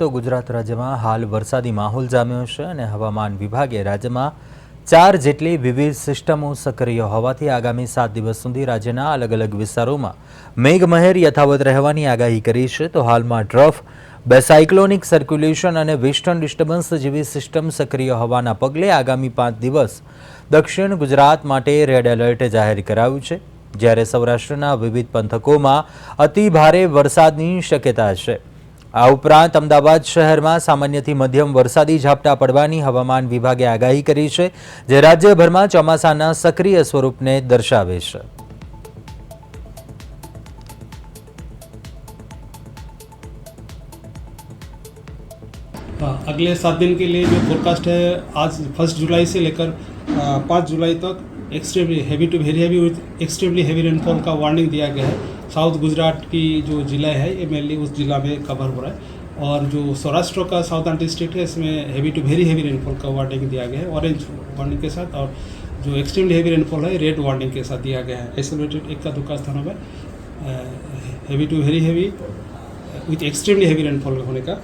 तो गुजरात राज्य में हाल वरसादी माहौल जाम्यो छे अने हवामान विभागे राज्य में 4 जेटली विविध सिस्टमों सक्रिय होवाथी आगामी 7 दिवस सुधी राज्यना अलग अलग विस्तारों में मेघमहेर यथावत रहेवानी आगाही करी छे। तो हाल में ट्रफ, साइक्लोनिक सर्क्युलेशन और वेस्टर्न डिस्टर्बन्स जेवी सिस्टम सक्रिय होवाना पगले आगामी 5 दिवस दक्षिण गुजरात माटे रेड एलर्ट जाहिर करायुं छे, ज्यारे सौराष्ट्રના विविध पंथकोમાં अति भारे वरसादनी शक्यता છે। आ उपरांत अमदावाद शહેરમાં સામાન્યથી મધ્યમ વરસાદી ઝાપટા પડવાની હવામાન વિભાગે આગાહી કરી છે, જે રાજ્યભરમાં ચોમાસાના સક્રિય સ્વરૂપને દર્શાવે છે। अगले 7 दिन के लिए जो फोरकास्ट है, आज 1 जुलाई से लेकर 5 जुलाई तक extremely heavy to very heavy with extremely heavy rainfall का वार्निंग दिया गया है। साउथ गुजरात की जो ज़िला है ये मेनली उस ज़िला में कवर हो रहा है, और जो सौराष्ट्र का साउथर्न डिस्ट्रिक्ट है इसमें heavy to very heavy rainfall का वार्निंग दिया गया है ऑरेंज वार्निंग के साथ, और जो एक्सट्रीमली हेवी रेनफॉल है रेड वार्निंग के साथ दिया गया है। आइसोलेटेड एक का दुक्का स्थानों में heavy to very heavy with extremely heavy rainfall होने का